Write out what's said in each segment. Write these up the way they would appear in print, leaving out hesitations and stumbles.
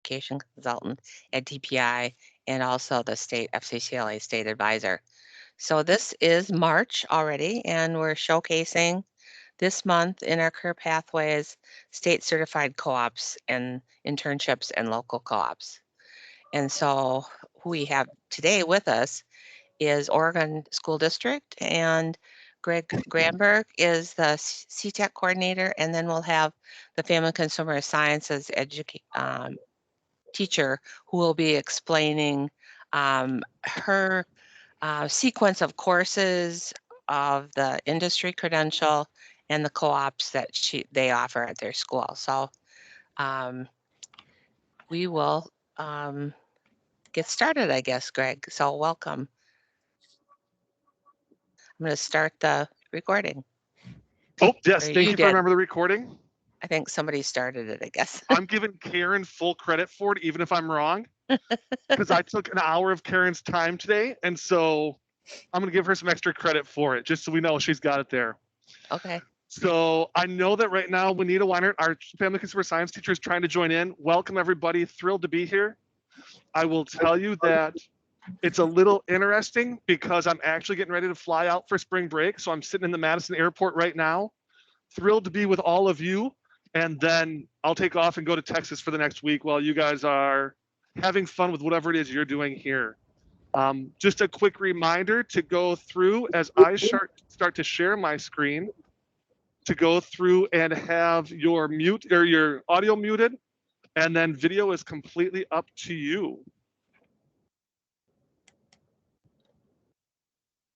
education consultant at DPI and also the state FCCLA state advisor. So this is March already, and we're showcasing this month in our career pathways state certified co-ops and internships and local co-ops. And so who we have today with us is Oregon School District, and Greg Granberg is the CTEC coordinator, and then we'll have the Family Consumer Sciences teacher who will be explaining her sequence of courses of the industry credential and the co-ops that they offer at their school. So we will get started, I guess, Greg. So welcome. I'm going to start the recording. Oh, yes. Or Thank you did. for remembering the recording. I think somebody started it, I guess. I'm giving Karen full credit for it, even if I'm wrong, because I took an hour of Karen's time today. And so I'm going to give her some extra credit for it, just so we know she's got it there. Okay. So I know that right now, Juanita Weinert, our family consumer science teacher, is trying to join in. Welcome, everybody. Thrilled to be here. I will tell you that it's a little interesting because I'm actually getting ready to fly out for spring break. So I'm sitting in the Madison airport right now. Thrilled to be with all of you. And then I'll take off and go to Texas for the next week while you guys are having fun with whatever it is you're doing here. Just a quick reminder to go through as I start to share my screen, to go through and have your mute or your audio muted, and then video is completely up to you.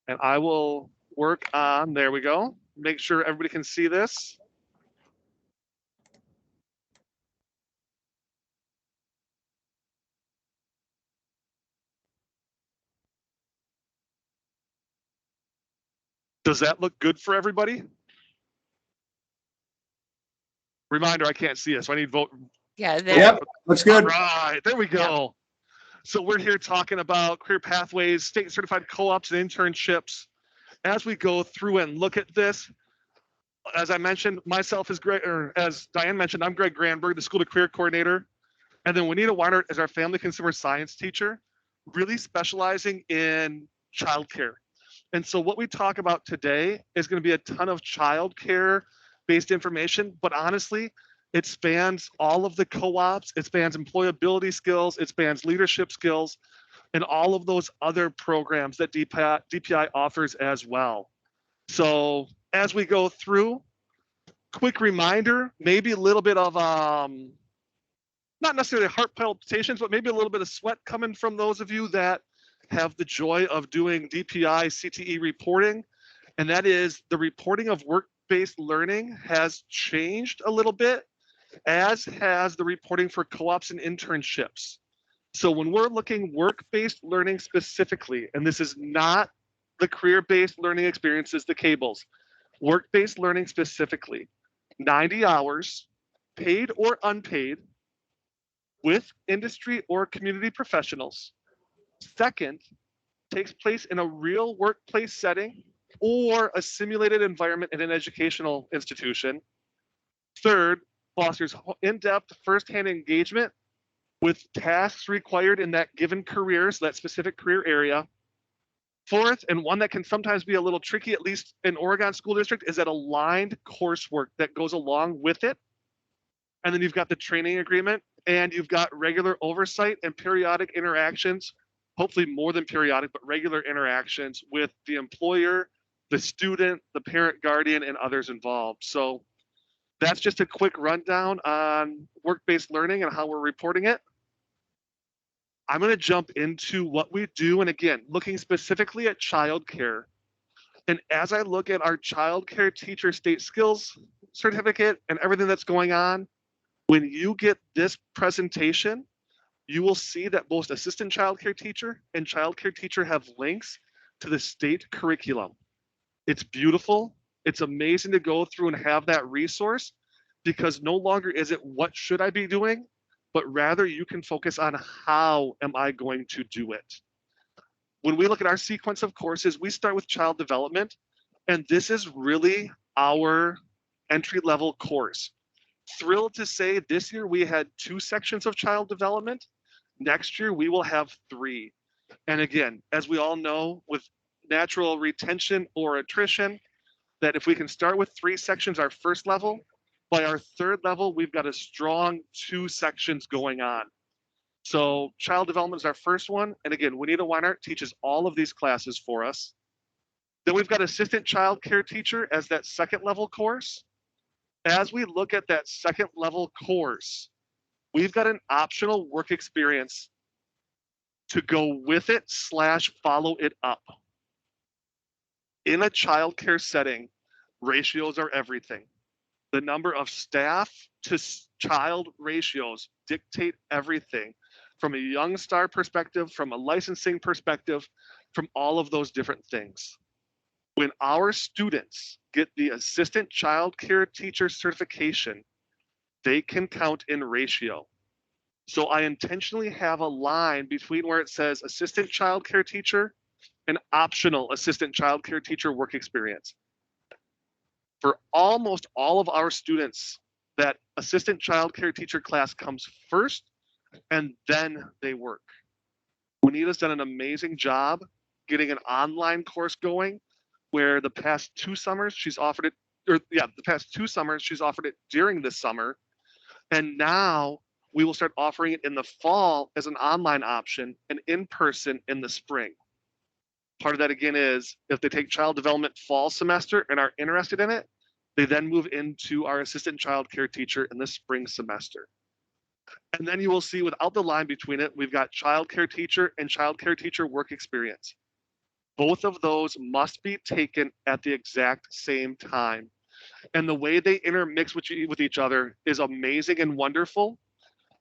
And I will work on, there we go. Make sure everybody can see this. Does that look good for everybody? Reminder, I can't see it, so I need vote. Yeah, yep, looks good. All right, there we go. Yep. So we're here talking about career pathways, state certified co-ops and internships. As we go through and look at this, as I mentioned, myself is Greg, or as Diane mentioned, I'm Greg Granberg, the school to career coordinator. And then Juanita Weinert is our family consumer science teacher, really specializing in childcare. And so what we talk about today is going to be a ton of childcare based information, but honestly, it spans all of the co-ops, it spans employability skills, it spans leadership skills, and all of those other programs that DPI offers as well. So as we go through, quick reminder, maybe a little bit of not necessarily heart palpitations, but maybe a little bit of sweat coming from those of you that have the joy of doing DPI CTE reporting. And that is the reporting of work-based learning has changed a little bit, as has the reporting for co-ops and internships. So when we're looking work-based learning specifically, and this is not the career-based learning experiences, the cables, work-based learning specifically, 90 hours, paid or unpaid, with industry or community professionals. Second, takes place in a real workplace setting or a simulated environment in an educational institution. Third, fosters in-depth first-hand engagement with tasks required in that given career, so that specific career area. Fourth, and one that can sometimes be a little tricky, at least in Oregon School District, is that aligned coursework that goes along with it. And then you've got the training agreement, and you've got regular oversight and periodic interactions, hopefully more than periodic, but regular interactions with the employer, the student, the parent, guardian, and others involved. So that's just a quick rundown on work-based learning and how we're reporting it. I'm going to jump into what we do. And again, looking specifically at childcare. And as I look at our childcare teacher state skills certificate and everything that's going on, when you get this presentation, you will see that both assistant childcare teacher and childcare teacher have links to the state curriculum. It's beautiful. It's amazing to go through and have that resource, because no longer is it what should I be doing, but rather you can focus on how am I going to do it. When we look at our sequence of courses, we start with child development, and this is really our entry-level course. Thrilled to say this year we had 2 sections of child development. Next year we will have 3. And again, as we all know, with natural retention or attrition, that if we can start with 3 sections, our first level, by our third level, we've got a strong 2 sections going on. So child development is our first one. And again, Juanita Weinart teaches all of these classes for us. Then we've got assistant child care teacher as that second level course. As we look at that second level course, we've got an optional work experience to go with it / follow it up. In a childcare setting, ratios are everything. The number of staff to child ratios dictate everything from a young star perspective, from a licensing perspective, from all of those different things. When our students get the assistant child care teacher certification, they can count in ratio. So I intentionally have a line between where it says assistant child care teacher and optional assistant child care teacher work experience. For almost all of our students, that assistant child care teacher class comes first and then they work. Juanita's done an amazing job getting an online course going where the past 2 summers she's offered it, the past 2 summers she's offered it during this summer. And now we will start offering it in the fall as an online option and in person in the spring. Part of that again is if they take child development fall semester and are interested in it, they then move into our assistant child care teacher in the spring semester. And then you will see without the line between it, we've got child care teacher and child care teacher work experience. Both of those must be taken at the exact same time. And the way they intermix with each other is amazing and wonderful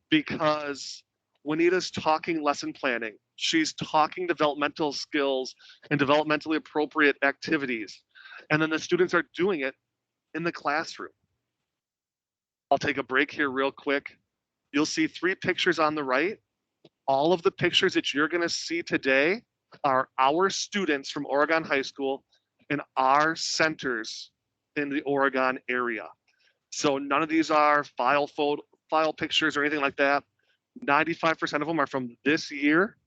because Juanita's talking lesson planning. She's talking developmental skills and developmentally appropriate activities. And then the students are doing it in the classroom. I'll take a break here real quick. You'll see 3 pictures on the right. All of the pictures that you're going to see today are our students from Oregon High School in our centers in the Oregon area. So none of these are file pictures or anything like that. 95% of them are from this year,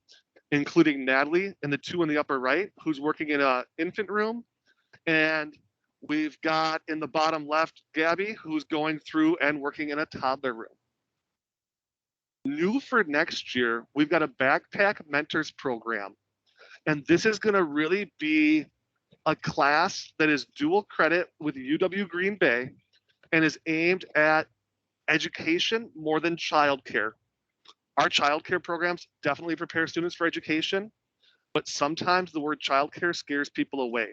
including Natalie and the 2 in the upper right, who's working in an infant room. And we've got in the bottom left, Gabby, who's going through and working in a toddler room. New for next year, we've got a backpack mentors program. And this is going to really be a class that is dual credit with UW Green Bay and is aimed at education more than childcare. Our childcare programs definitely prepare students for education, but sometimes the word childcare scares people away.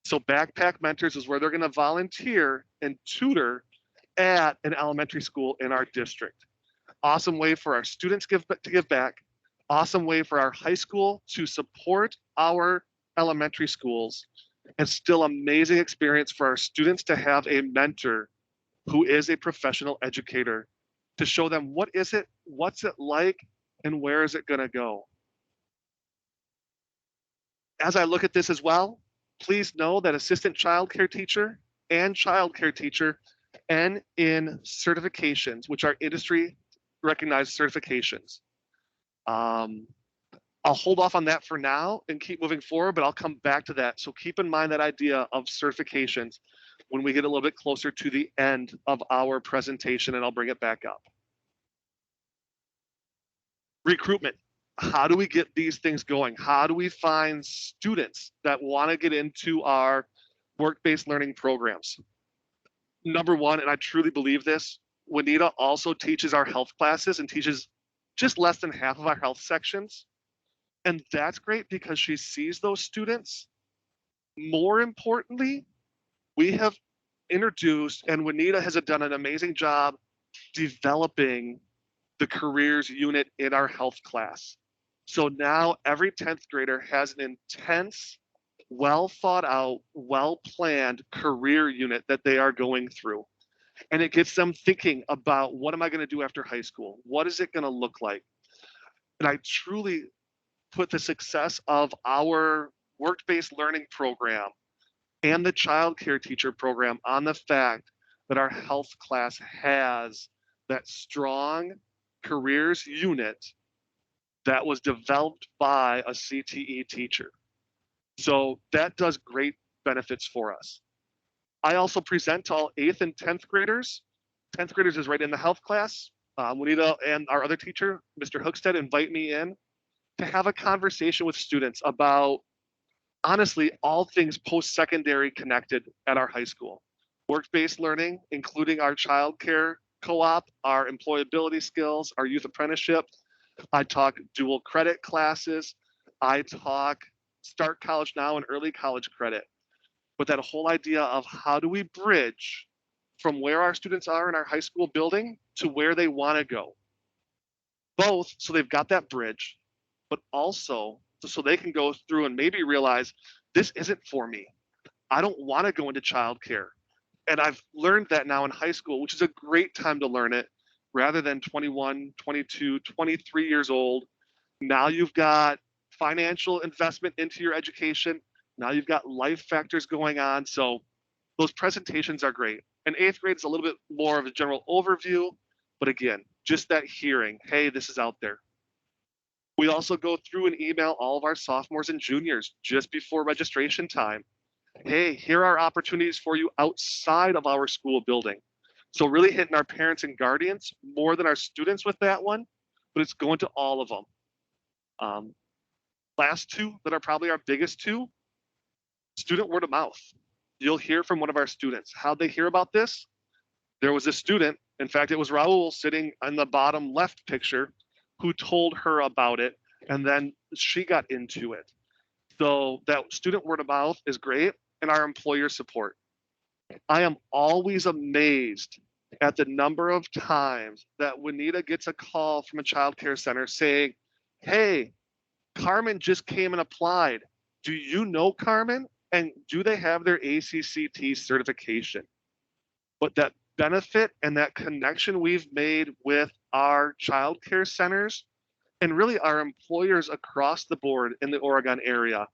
So Backpack Mentors is where they're going to volunteer and tutor at an elementary school in our district. Awesome way for our students to give back. Awesome way for our high school to support our elementary schools, and still amazing experience for our students to have a mentor who is a professional educator to show them what is it, what's it like, and where is it going to go. As I look at this as well, please know that assistant child care teacher and child care teacher and in certifications, which are industry recognized certifications. I'll hold off on that for now and keep moving forward, but I'll come back to that. So keep in mind that idea of certifications when we get a little bit closer to the end of our presentation, and I'll bring it back up. Recruitment. How do we get these things going? How do we find students that want to get into our work-based learning programs? Number one, and I truly believe this, Juanita also teaches our health classes and teaches just less than half of our health sections. And that's great because she sees those students. More importantly, we have introduced, and Juanita has done an amazing job developing the careers unit in our health class. So now every 10th grader has an intense, well thought out, well planned career unit that they are going through. And it gets them thinking about what am I going to do after high school? What is it going to look like? And I truly put the success of our work-based learning program and the child care teacher program on the fact that our health class has that strong careers unit that was developed by a CTE teacher. So that does great benefits for us. I also present to all 8th and 10th graders. 10th graders is right in the health class. Juanita and our other teacher, Mr. Hookstead, invite me in to have a conversation with students about honestly all things post-secondary connected at our high school. Work-based learning, including our childcare co-op, our employability skills, our youth apprenticeship. I talk dual credit classes. I talk start college now and early college credit. But that whole idea of how do we bridge from where our students are in our high school building to where they want to go, both so they've got that bridge, but also so they can go through and maybe realize this isn't for me. I don't want to go into childcare. And I've learned that now in high school, which is a great time to learn it rather than 21, 22, 23 years old. Now you've got financial investment into your education. Now you've got life factors going on. So those presentations are great. And 8th grade is a little bit more of a general overview. But again, just that hearing, hey, this is out there. We also go through and email all of our sophomores and juniors just before registration time. Hey, here are opportunities for you outside of our school building. So really hitting our parents and guardians more than our students with that one, but it's going to all of them. Last two that are probably our biggest two, student word of mouth. You'll hear from one of our students. How'd they hear about this? There was a student, in fact, it was Raul sitting in the bottom left picture, who told her about it, and then she got into it. So that student word of mouth is great, and our employer support. I am always amazed at the number of times that Juanita gets a call from a child care center saying, hey, Carmen just came and applied. Do you know Carmen? And do they have their ACCT certification? But that benefit and that connection we've made with our child care centers and really our employers across the board in the Oregon area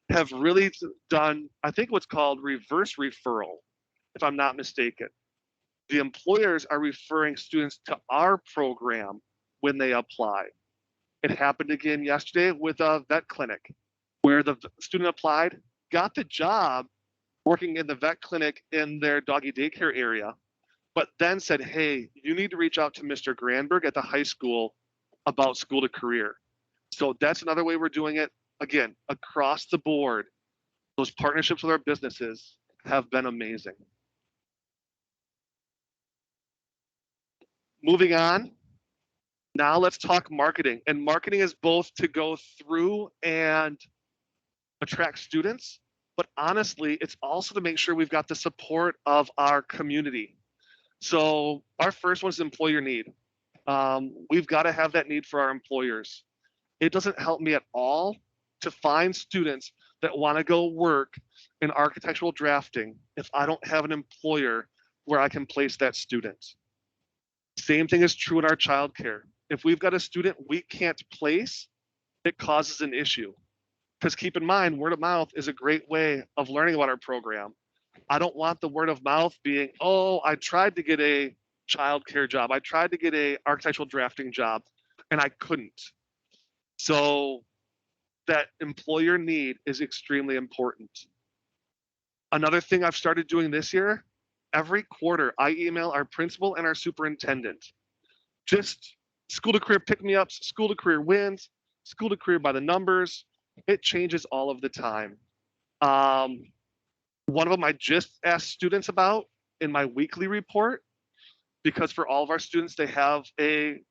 have really done, I think, what's called reverse referral, if I'm not mistaken. The employers are referring students to our program when they apply. It happened again yesterday with a vet clinic where the student applied, got the job working in the vet clinic in their doggy daycare area, but then said, hey, you need to reach out to Mr. Granberg at the high school about school to career. So that's another way we're doing it. Again, across the board, those partnerships with our businesses have been amazing. Moving on, now let's talk marketing. And marketing is both to go through and attract students, but honestly, it's also to make sure we've got the support of our community. So our first one is employer need. We've got to have that need for our employers. It doesn't help me at all to find students that want to go work in architectural drafting if I don't have an employer where I can place that student. Same thing is true in our childcare. If we've got a student we can't place, it causes an issue. Because keep in mind, word of mouth is a great way of learning about our program. I don't want the word of mouth being, oh, I tried to get a childcare job. I tried to get a architectural drafting job and I couldn't. So that employer need is extremely important. Another thing I've started doing this year, every quarter I email our principal and our superintendent. Just school to career pick me ups, school to career wins, school to career by the numbers. It changes all of the time. One of them I just asked students about in my weekly report, because for all of our students, they have a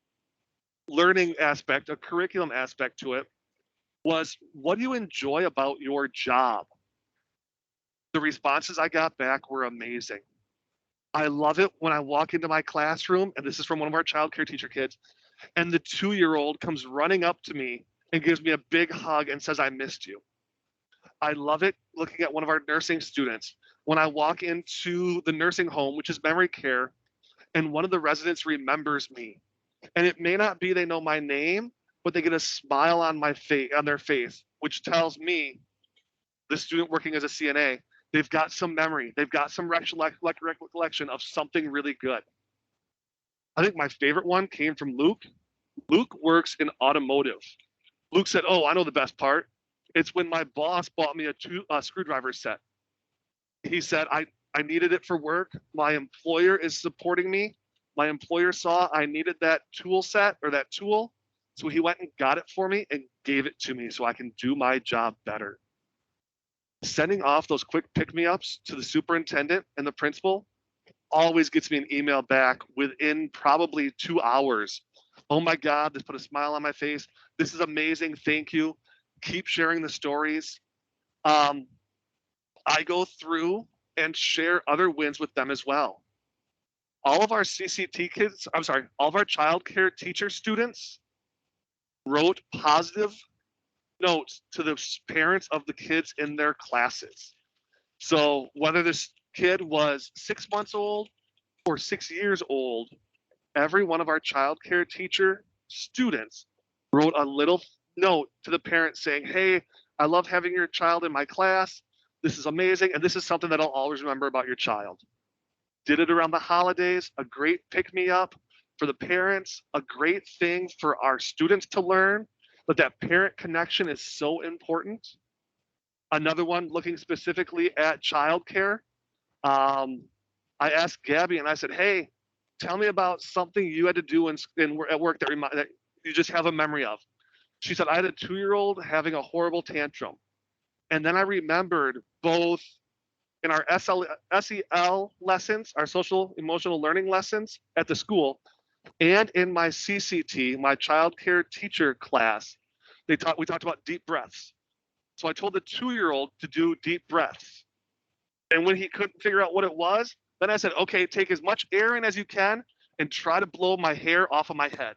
learning aspect, a curriculum aspect to it, was what do you enjoy about your job? The responses I got back were amazing. I love it when I walk into my classroom, and this is from one of our childcare teacher kids, and the 2-year-old comes running up to me and gives me a big hug and says, I missed you. I love it looking at one of our nursing students when I walk into the nursing home, which is memory care, and one of the residents remembers me. And it may not be they know my name, but they get a smile on my face, on their face, which tells me, the student working as a CNA, They've got some memory. They've got some recollection of something really good. I think my favorite one came from Luke. Luke works in automotive. Luke said, "Oh, I know the best part. It's when my boss bought me a screwdriver set. He said, I needed it for work. My employer is supporting me. My employer saw I needed that tool set or that tool. So he went and got it for me and gave it to me so I can do my job better." Sending off those quick pick me ups to the superintendent and the principal always gets me an email back within probably 2 hours. "Oh my God, this put a smile on my face. This is amazing. Thank you. Keep sharing the stories." Um, I go through and share other wins with them as well. All of our CCT kids, I'm sorry, all of our childcare teacher students wrote positive notes to the parents of the kids in their classes. So whether this kid was 6 months old or 6 years old, every one of our childcare teacher students wrote a little note to the parent saying, "Hey, I love having your child in my class. This is amazing. And this is something that I'll always remember about your child." Did it around the holidays, a great pick me up for the parents, a great thing for our students to learn, but that parent connection is so important. Another one looking specifically at childcare. Um, I asked Gabby and I said, "Hey, tell me about something you had to do at work that you just have a memory of." She said, "I had a 2-year-old having a horrible tantrum." And then I remembered both in our SEL lessons, our social emotional learning lessons at the school, and in my CCT, my child care teacher class, we talked about deep breaths. So I told the 2-year-old to do deep breaths. And when he couldn't figure out what it was, then I said, "Okay, take as much air in as you can and try to blow my hair off of my head."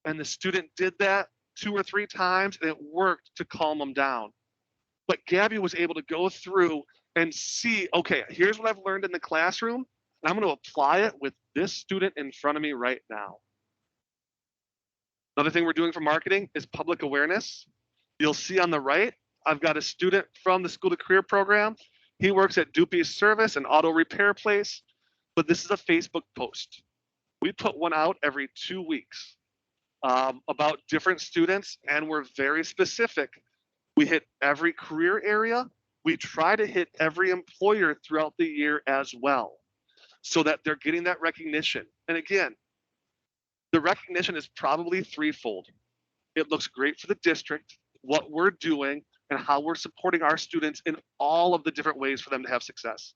And the student did that 2 or 3 times, and it worked to calm him down. But Gabby was able to go through and see, okay, here's what I've learned in the classroom, and I'm going to apply it with this student in front of me right now. Another thing we're doing for marketing is public awareness. You'll see on the right, I've got a student from the School to Career program. He works at Doopy's Service, an auto repair place, but this is a Facebook post. We put one out every 2 weeks about different students, and we're very specific. We hit every career area. We try to hit every employer throughout the year as well, so that they're getting that recognition. And again, the recognition is probably threefold. It looks great for the district, what we're doing, and how we're supporting our students in all of the different ways for them to have success.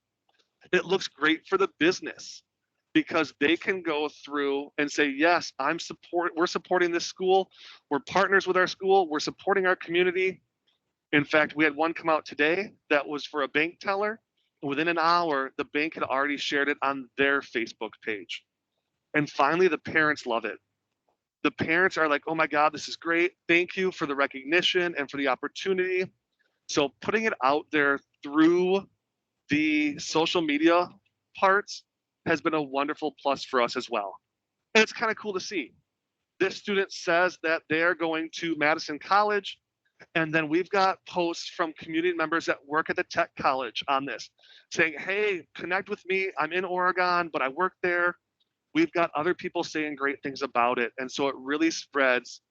It looks great for the business because they can go through and say, "Yes, we're supporting this school. We're partners with our school. We're supporting our community." In fact, we had one come out today that was for a bank teller. Within an hour, the bank had already shared it on their Facebook page. And finally, the parents love it. The parents are like, "Oh my God, this is great. Thank you for the recognition and for the opportunity." So putting it out there through the social media parts has been a wonderful plus for us as well. And it's kind of cool to see. This student says that they are going to Madison College, and then we've got posts from community members that work at the tech college on this saying, "Hey, connect with me. I'm in Oregon, but I work there." We've got other people saying great things about it. And so it really spreads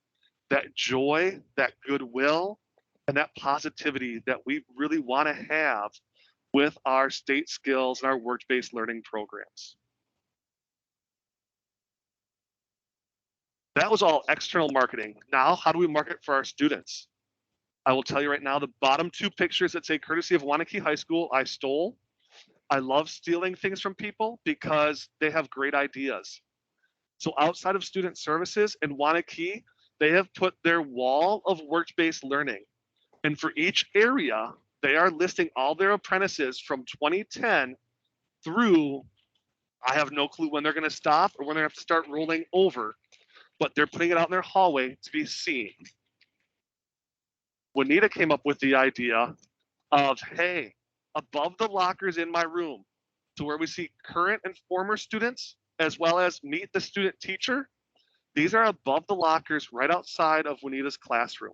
that joy, that goodwill, and that positivity that we really want to have with our state skills and our work-based learning programs. That was all external marketing. Now, how do we market for our students? I will tell you right now, the bottom 2 pictures that say courtesy of Wanakee High School, I stole. I love stealing things from people because they have great ideas. So outside of student services in Wanakee, they have put their wall of work-based learning. And for each area, they are listing all their apprentices from 2010 through, I have no clue when they're going to stop or when they have to start rolling over, but they're putting it out in their hallway to be seen. Juanita came up with the idea of, hey, above the lockers in my room, to where we see current and former students, as well as meet the student teacher, these are above the lockers right outside of Juanita's classroom.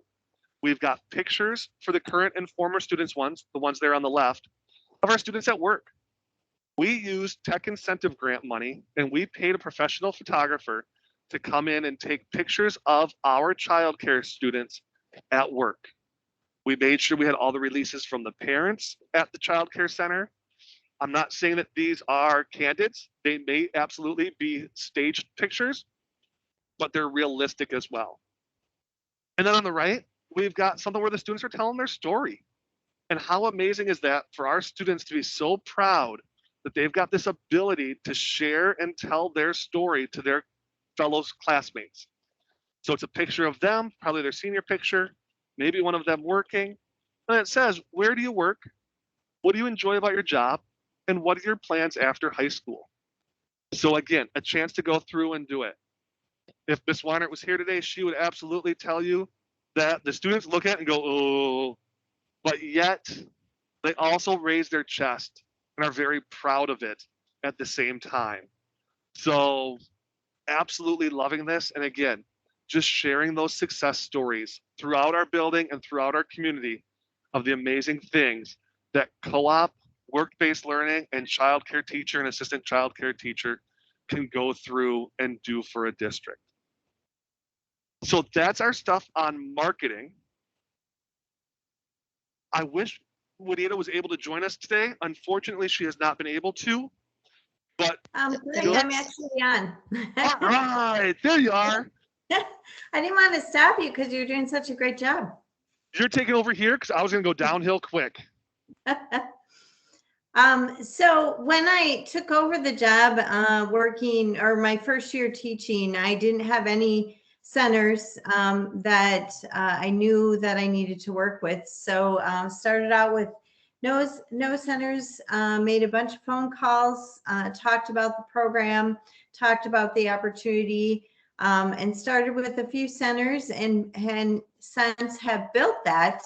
We've got pictures for the current and former students ones, the ones there on the left, of our students at work. We used tech incentive grant money and we paid a professional photographer to come in and take pictures of our childcare students at work. We made sure we had all the releases from the parents at the childcare center. I'm not saying that these are candidates. They may absolutely be staged pictures, but they're realistic as well. And then on the right, we've got something where the students are telling their story. And how amazing is that for our students to be so proud that they've got this ability to share and tell their story to their fellow classmates. So it's a picture of them, probably their senior picture, maybe one of them working. And it says, where do you work? What do you enjoy about your job? And what are your plans after high school? So again, a chance to go through and do it. If Miss Weinert was here today, she would absolutely tell you that the students look at it and go, oh, but yet they also raise their chest and are very proud of it at the same time. So absolutely loving this. And again, just sharing those success stories throughout our building and throughout our community of the amazing things that co-op, work-based learning, and childcare teacher and assistant childcare teacher can go through and do for a district. So that's our stuff on marketing. I wish Juanita was able to join us today. Unfortunately, she has not been able to, but Greg, I'm actually on. all right, there you are. I didn't want to stop you because you're doing such a great job. You're taking over here because I was going to go downhill quick. So when I took over the job working, or my first year teaching, I didn't have any centers that I knew that I needed to work with. So started out with no centers, made a bunch of phone calls, talked about the program, talked about the opportunity, and started with a few centers, and since have built that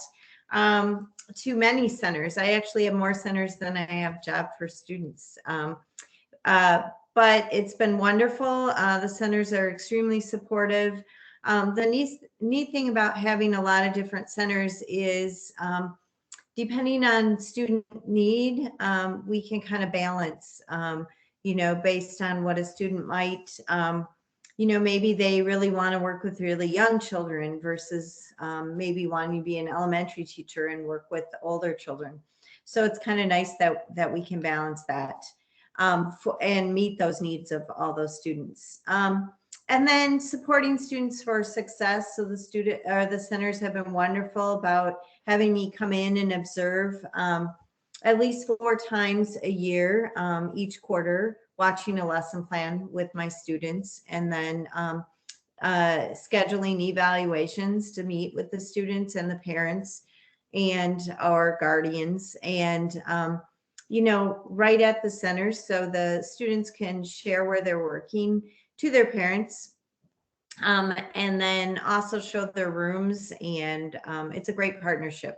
to many centers. I actually have more centers than I have job for students. But it's been wonderful. The centers are extremely supportive. The neat thing about having a lot of different centers is depending on student need, we can kind of balance, based on what a student might, maybe they really want to work with really young children versus maybe wanting to be an elementary teacher and work with older children. So it's kind of nice that we can balance that and meet those needs of all those students. And then supporting students for success. So the centers have been wonderful about having me come in and observe at least 4 times a year, each quarter, watching a lesson plan with my students, and then scheduling evaluations to meet with the students and the parents and our guardians, and right at the centers, so the students can share where they're working to their parents, and then also show their rooms, and it's a great partnership.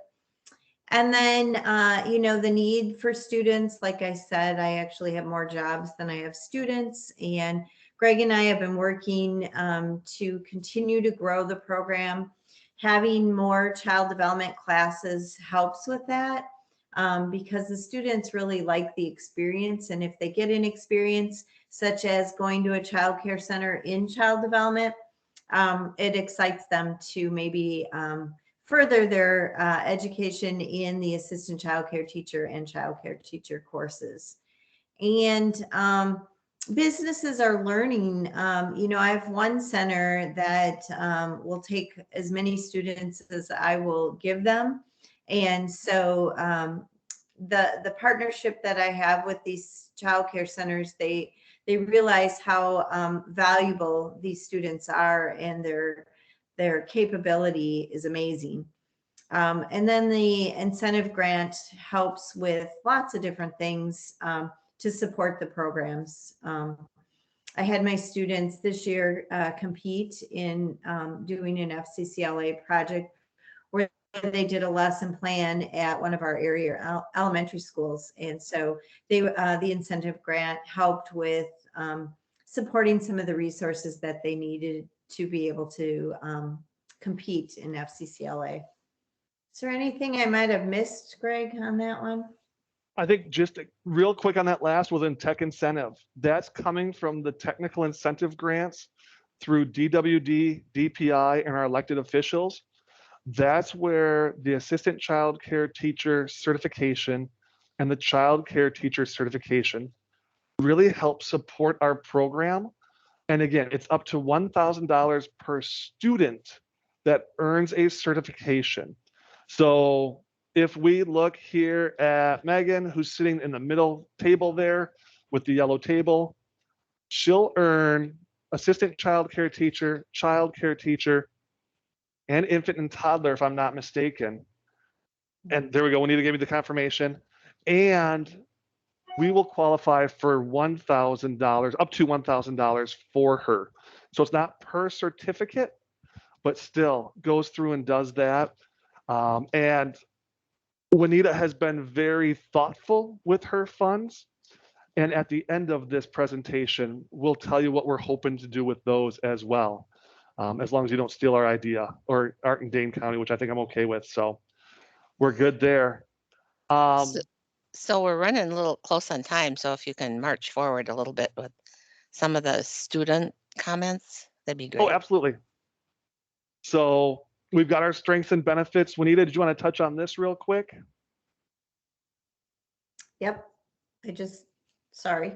And then, the need for students, like I said, I actually have more jobs than I have students. And Greg and I have been working to continue to grow the program. Having more child development classes helps with that because the students really like the experience. And if they get an experience, such as going to a child care center in child development, it excites them to maybe further their education in the assistant child care teacher and child care teacher courses. And businesses are learning. I have one center that will take as many students as I will give them. And so the partnership that I have with these child care centers, they realize how valuable these students are, and their capability is amazing. And then the incentive grant helps with lots of different things to support the programs. I had my students this year compete in doing an FCCLA project where they did a lesson plan at one of our area elementary schools. And so the incentive grant helped with supporting some of the resources that they needed to be able to compete in FCCLA. Is there anything I might have missed, Greg, on that one? I think just real quick on that last within tech incentive, that's coming from the technical incentive grants through DWD, DPI, and our elected officials. That's where the assistant child care teacher certification and the child care teacher certification really help support our program. And again, it's up to $1,000 per student that earns a certification. So if we look here at Megan, who's sitting in the middle table there with the yellow table, she'll earn assistant child care teacher, and infant and toddler, if I'm not mistaken. And there we go. We need to give me the confirmation. And we will qualify for $1,000, up to $1,000 for her. So it's not per certificate, but still goes through and does that. And Juanita has been very thoughtful with her funds. And at the end of this presentation, we'll tell you what we're hoping to do with those as well, as long as you don't steal our idea or art in Dane County, which I think I'm okay with. So we're good there. So, so we're running a little close on time. So if you can march forward a little bit with some of the student comments, that'd be Oh, great. absolutely. So we've got our strengths and benefits. Juanita, did you want to touch on this real quick? Yep. Sorry.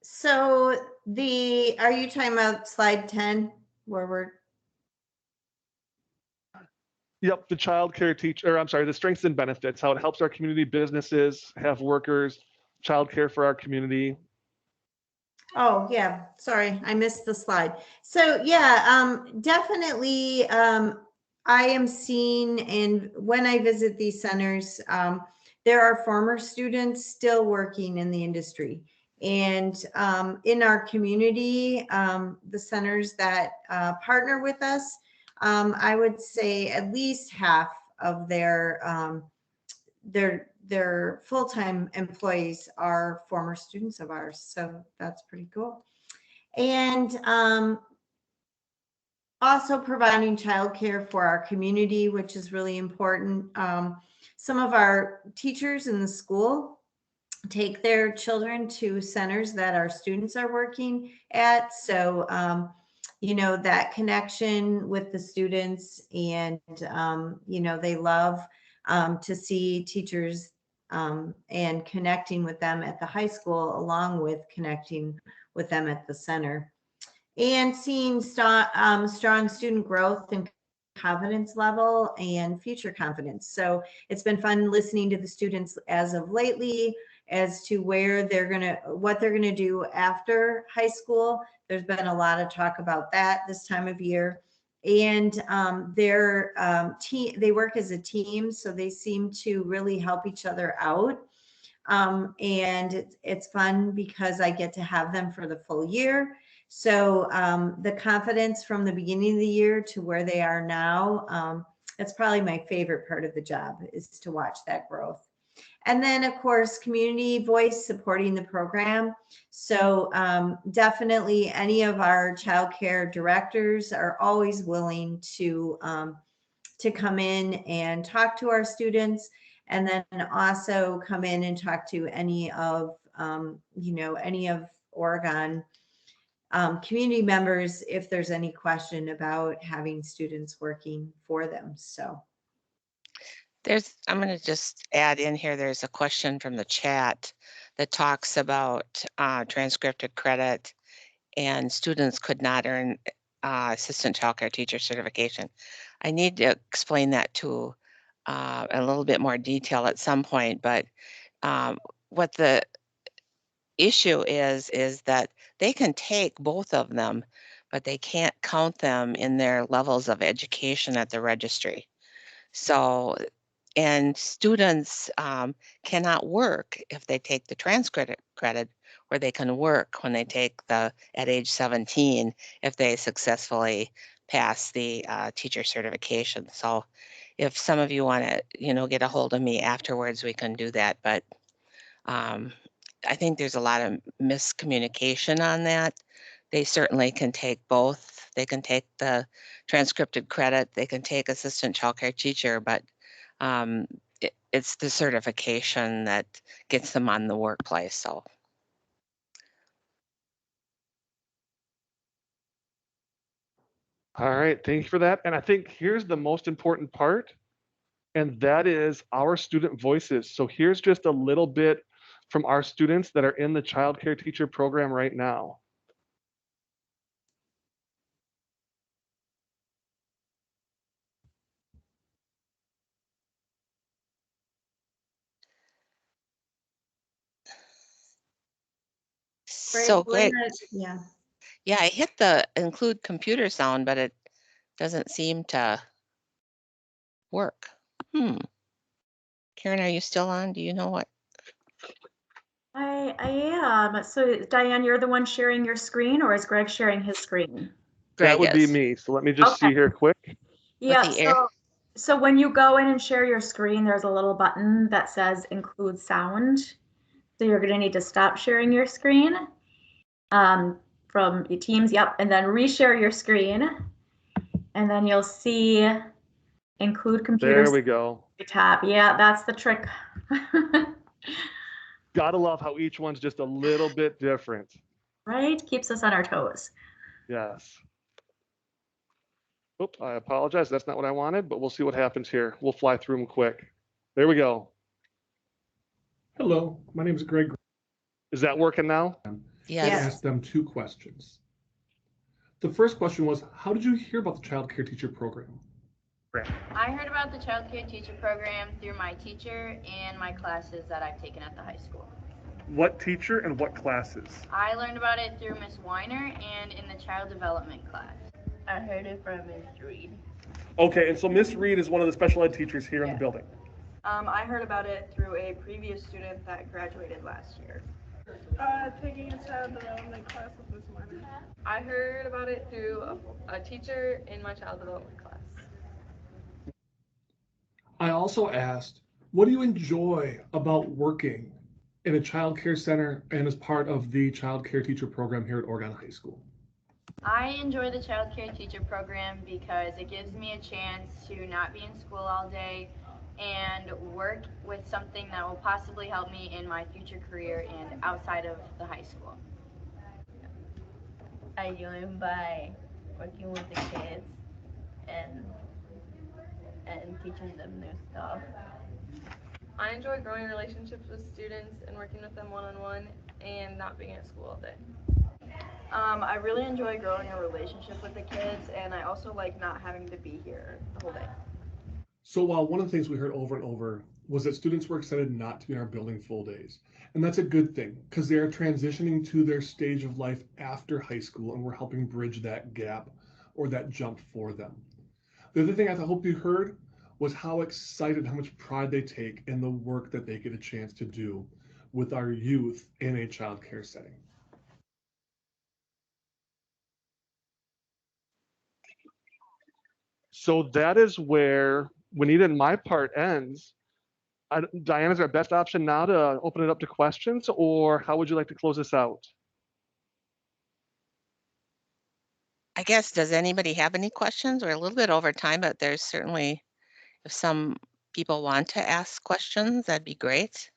So are you talking about slide 10 where we're, Yep, the child care teacher, or I'm sorry, the strengths and benefits, how it helps our community businesses have workers, child care for our community. oh yeah, sorry, I missed the slide. So yeah, definitely, I am seeing, and when I visit these centers, there are former students still working in the industry. And in our community, the centers that partner with us, I would say at least half of their full-time employees are former students of ours. So that's pretty cool. And also providing childcare for our community, which is really important. Some of our teachers in the school take their children to centers that our students are working at. So, that connection with the students, and, they love to see teachers and connecting with them at the high school, along with connecting with them at the center. And seeing strong student growth and confidence level and future confidence. So it's been fun listening to the students as of lately as to what they're gonna do after high school. There's been a lot of talk about that this time of year. And they work as a team, so they seem to really help each other out. And it's fun because I get to have them for the full year. So the confidence from the beginning of the year to where they are now, that's probably my favorite part of the job, is to watch that growth. And then, of course, community voice supporting the program. So definitely any of our childcare directors are always willing to come in and talk to our students, and then also come in and talk to any of Oregon community members if there's any question about having students working for them. So I'm going to just add in here, there's a question from the chat that talks about transcripted credit, and students could not earn assistant childcare teacher certification. I need to explain that to a little bit more detail at some point, but what the issue is that they can take both of them, but they can't count them in their levels of education at the registry. So, and students cannot work if they take the transcript credit, or they can work when they take at age 17 if they successfully pass the teacher certification. So if some of you want to, get a hold of me afterwards, we can do that. But I think there's a lot of miscommunication on that. They certainly can take both. They can take the transcripted credit, they can take assistant childcare teacher, but it's the certification that gets them on the workplace. So All right, thank you for that. And I think here's the most important part, and that is our student voices. So here's just a little bit from our students that are in the child care teacher program right now. so We're great. yeah. Yeah, I hit the include computer sound, but it doesn't seem to work. Karen, are you still on? Do you know what? I am. So Diane, you're the one sharing your screen, or is Greg sharing his screen? That Greg would be is. me. So let me just Okay. see here quick. With Yeah, the air. so when you go in and share your screen, there's a little button that says include sound. So you're gonna need to stop sharing your screen from your Teams, yep, and then reshare your screen. And then you'll see include computers There we go. at the top. Yeah, that's the trick. Gotta love how each one's just a little bit different. Right? Keeps us on our toes. Yes. Oops, I apologize. That's not what I wanted, but we'll see what happens here. We'll fly through them quick. There we go. Hello, my name is Greg. Is that working now? Yes. Yes. Asked them 2 questions. The first question was, how did you hear about the child care teacher program? I heard about the child care teacher program through my teacher and my classes that I've taken at the high school. What teacher and what classes? I learned about it through Miss Weiner and in the child development class. I heard it from Miss Reed. Okay, and so Miss Reed is one of the special ed teachers here in the building. I heard about it through a previous student that graduated last year. Taking a child development class with Miss Weiner. I heard about it through a teacher in my child development class. I also asked, what do you enjoy about working in a child care center and as part of the child care teacher program here at Oregon High School? I enjoy the child care teacher program because it gives me a chance to not be in school all day and work with something that will possibly help me in my future career and outside of the high school. I joined by working with the kids and teaching them new stuff. I enjoy growing relationships with students and working with them one-on-one and not being at school all day. I really enjoy growing a relationship with the kids, and I also like not having to be here the whole day. So while one of the things we heard over and over was that students were excited not to be in our building full days. And that's a good thing because they are transitioning to their stage of life after high school and we're helping bridge that gap or that jump for them. The other thing I hope you heard was how excited, how much pride they take in the work that they get a chance to do with our youth in a child care setting. So that is where Juanita and my part ends. Diane, is our best option now to open it up to questions, or how would you like to close this out? I guess, does anybody have any questions? We're a little bit over time, but there's certainly, if some people want to ask questions, that'd be great.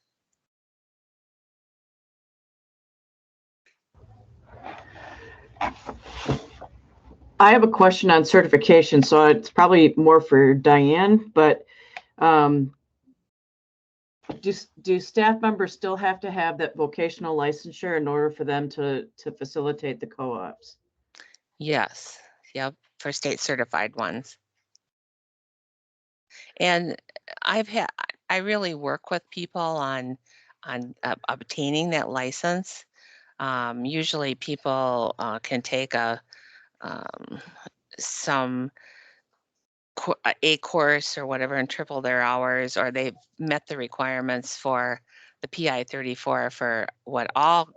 I have a question on certification, so it's probably more for Diane, but do staff members still have to have that vocational licensure in order for them to facilitate the co-ops? Yes, yep, for state certified ones. And I really work with people on obtaining that license. Usually people can take some a course or whatever and triple their hours, or they've met the requirements for the PI 34 for what all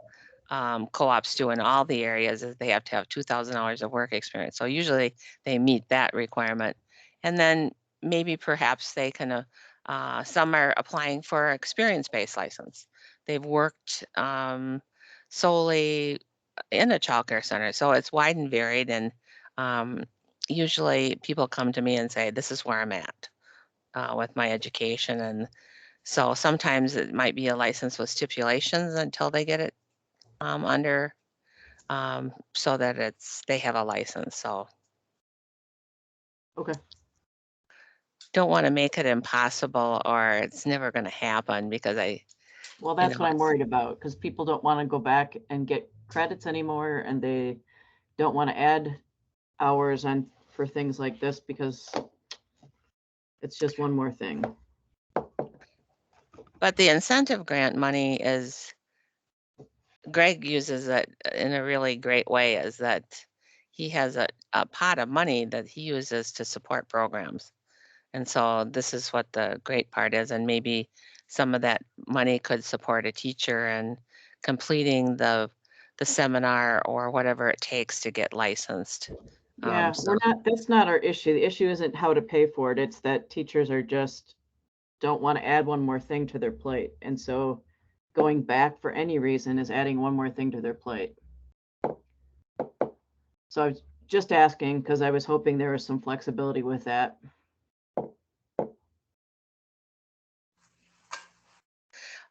co-ops do in all the areas is they have to have 2,000 hours of work experience. So usually they meet that requirement. And then maybe perhaps they can, some are applying for experience-based license. They've worked solely in a childcare center. So it's wide and varied. And usually people come to me and say, this is where I'm at. with my education. And so sometimes it might be a license with stipulations until they get it under, so that they have a license. So Okay. don't want to make it impossible or it's never going to happen because Well, that's what I'm it's- worried about, because people don't want to go back and get credits anymore, and they don't want to add hours on for things like this because it's just one more thing. But the incentive grant money Greg uses it in a really great way, is that he has a pot of money that he uses to support programs. And so this is what the great part is. And maybe some of that money could support a teacher in completing the seminar or whatever it takes to get licensed. Yeah, So that's not our issue. The issue isn't how to pay for it. It's that teachers are just don't want to add one more thing to their plate. And so going back for any reason is adding one more thing to their plate. So I was just asking because I was hoping there was some flexibility with that.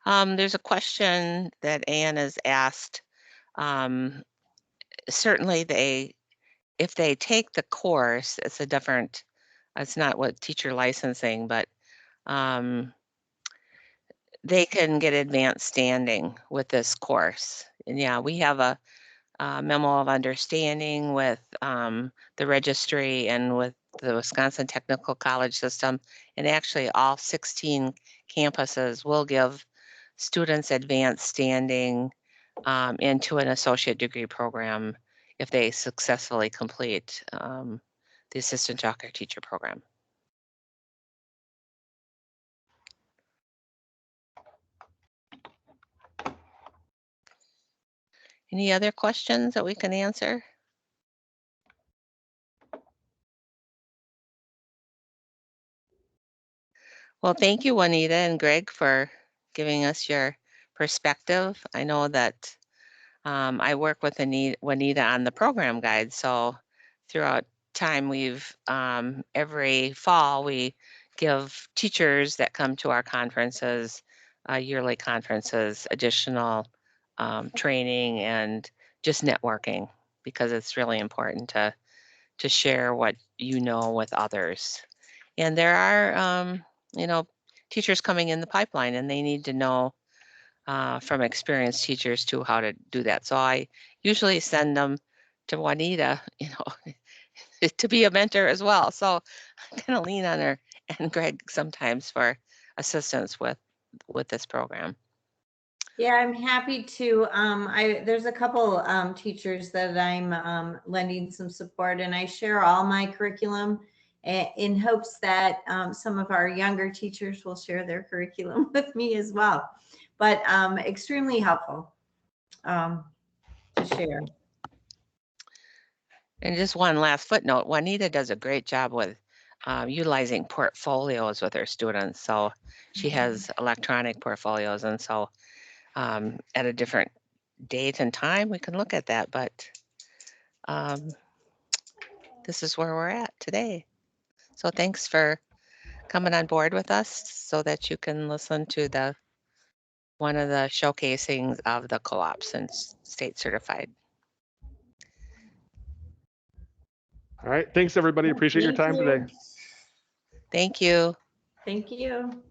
there's a question that Anne has asked. Certainly if they take the course, it's not what teacher licensing, but they can get advanced standing with this course. And yeah, we have a memo of understanding with the registry and with the Wisconsin Technical College System. And actually all 16 campuses will give students advanced standing into an associate degree program if they successfully complete the assistant childcare teacher program. Any other questions that we can answer? Well, thank you, Juanita and Greg, for giving us your perspective. I know that I work with Juanita on the program guide, so throughout time every fall we give teachers that come to our conferences, yearly conferences, additional training and just networking, because it's really important to share what you know with others. And there are teachers coming in the pipeline, and they need to know from experienced teachers too how to do that. So I usually send them to Juanita, to be a mentor as well. So I kind of lean on her and Greg sometimes for assistance with this program. Yeah, I'm happy to. There's a couple teachers that I'm lending some support, and I share all my curriculum in hopes that some of our younger teachers will share their curriculum with me as well. But extremely helpful to share. And just one last footnote, Juanita does a great job with utilizing portfolios with her students. So she has electronic portfolios, and so at a different date and time, we can look at that. But this is where we're at today. So thanks for coming on board with us so that you can listen to one of the showcasings of the co-ops and state certified. All right. Thanks, everybody. Appreciate your time today. Thank you. Thank you.